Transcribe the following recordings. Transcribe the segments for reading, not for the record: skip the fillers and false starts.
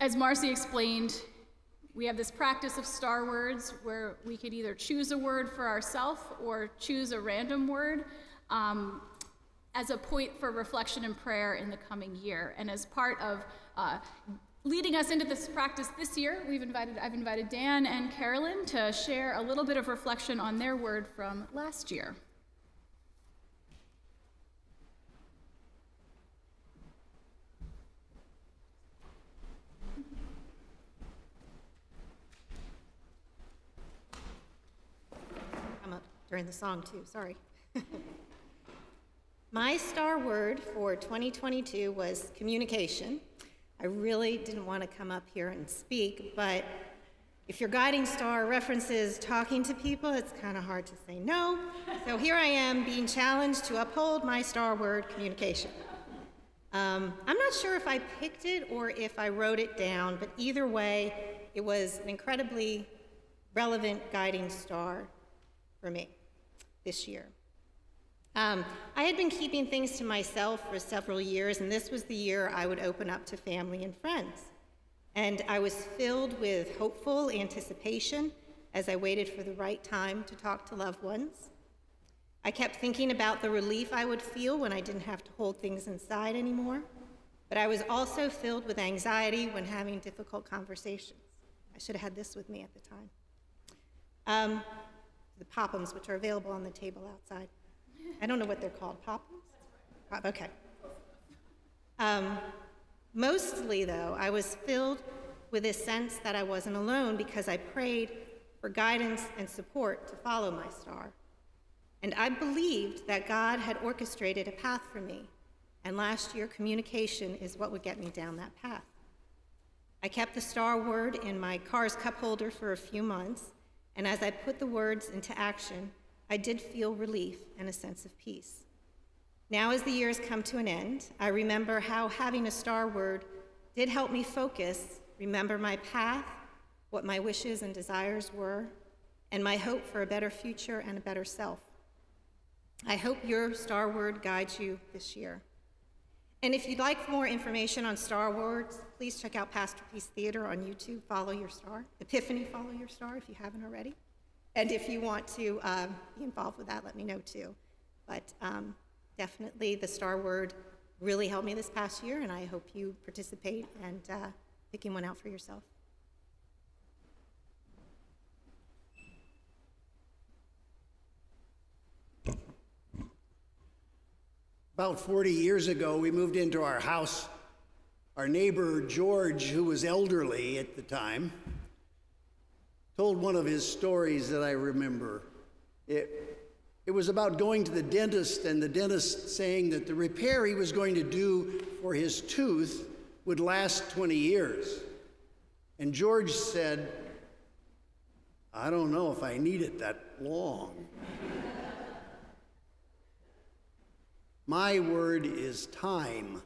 as Marcy explained, we have this practice of star words where we could either choose a word for ourselves or choose a random word as a point for reflection and prayer in the coming year. And as part of leading us into this practice this year, I've invited Dan and Carolyn to share a little bit of reflection on their word from last year. During the song too, sorry. My star word for 2022 was communication. I really didn't want to come up here and speak, but if your guiding star references talking to people, it's kind of hard to say no. So here I am being challenged to uphold my star word, communication. I'm not sure if I picked it or if I wrote it down, but either way, it was an incredibly relevant guiding star for me this year. I had been keeping things to myself for several years, and this was the year I would open up to family and friends. And I was filled with hopeful anticipation as I waited for the right time to talk to loved ones. I kept thinking about the relief I would feel when I didn't have to hold things inside anymore, but I was also filled with anxiety when having difficult conversations. I should have had this with me at the time. The Poppums, which are available on the table outside. I don't know what they're called, Poppums? Okay. Mostly, though, I was filled with a sense that I wasn't alone because I prayed for guidance and support to follow my star. And I believed that God had orchestrated a path for me, and last year, communication is what would get me down that path. I kept the star word in my car's cup holder for a few months, and as I put the words into action, I did feel relief and a sense of peace. Now, as the years come to an end, I remember how having a star word did help me focus, remember my path, what my wishes and desires were, and my hope for a better future and a better self. I hope your star word guides you this year. And if you'd like more information on star words, please check out Pastor Peace Theater on YouTube. Follow your star. Epiphany, follow your star if you haven't already. And if you want to be involved with that, let me know too. But definitely the star word really helped me this past year, and I hope you participate and picking one out for yourself. About 40 years ago, we moved into our house. Our neighbor, George, who was elderly at the time, told one of his stories that I remember. It was about going to the dentist and the dentist saying that the repair he was going to do for his tooth would last 20 years. And George said, "I don't know if I need it that long." My word is time.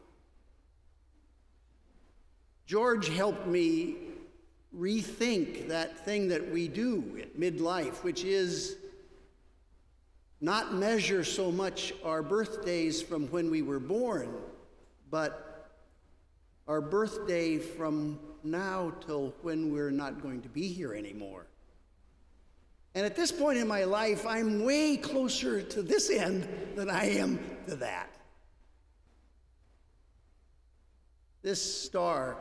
George helped me rethink that thing that we do at midlife, which is not measure so much our birthdays from when we were born, but our birthday from now till when we're not going to be here anymore. And at this point in my life, I'm way closer to this end than I am to that. This star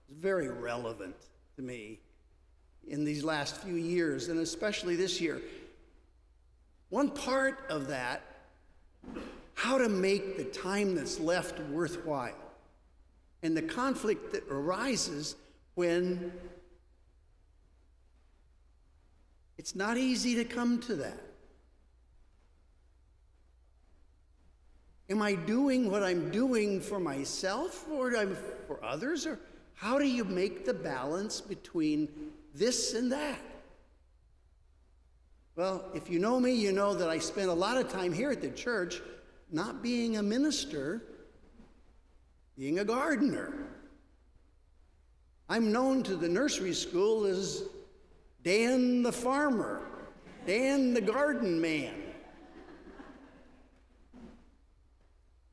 is very relevant to me in these last few years, and especially this year. One part of that, how to make the time that's left worthwhile, and the conflict that arises when it's not easy to come to that. Am I doing what I'm doing for myself or for others? Or how do you make the balance between this and that? Well, if you know me, you know that I spend a lot of time here at the church not being a minister, being a gardener. I'm known to the nursery school as Dan the farmer, Dan the garden man.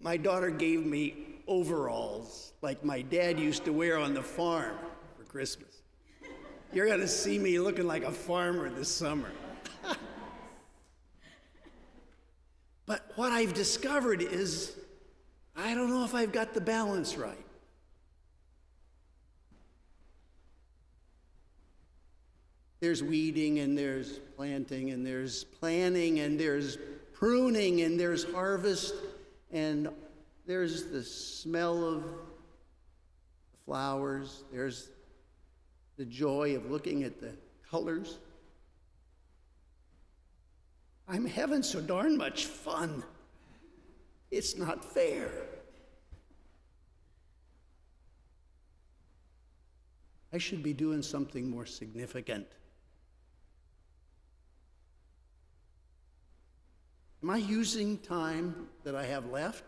My daughter gave me overalls like my dad used to wear on the farm for Christmas. You're going to see me looking like a farmer this summer. But what I've discovered is I don't know if I've got the balance right. There's weeding, and there's planting, and there's planning, and there's pruning, and there's harvest, and there's the smell of the flowers. There's the joy of looking at the colors. I'm having so darn much fun. It's not fair. I should be doing something more significant. Am I using time that I have left?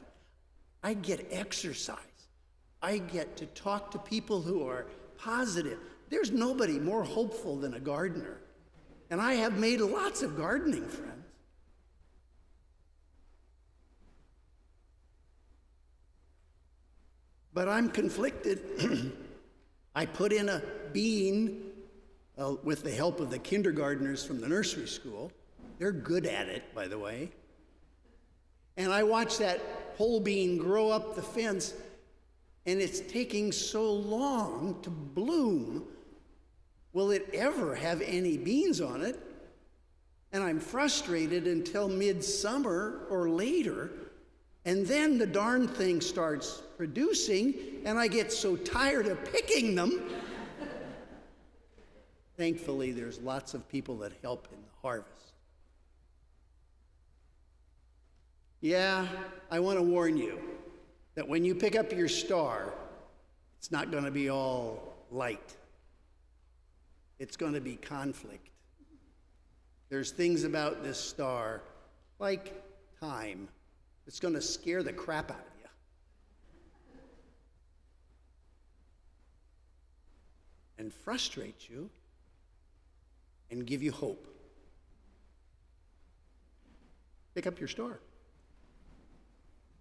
I get exercise. I get to talk to people who are positive. There's nobody more hopeful than a gardener. And I have made lots of gardening friends. But I'm conflicted. I put in a bean with the help of the kindergartners from the nursery school. They're good at it, by the way. And I watch that whole bean grow up the fence, and it's taking so long to bloom. Will it ever have any beans on it? And I'm frustrated until midsummer or later, and then the darn thing starts producing, and I get so tired of picking them. Thankfully, there's lots of people that help in the harvest. Yeah, I want to warn you that when you pick up your star, it's not going to be all light. It's going to be conflict. There's things about this star, like time, it's going to scare the crap out of you. And frustrate you and give you hope. Pick up your star.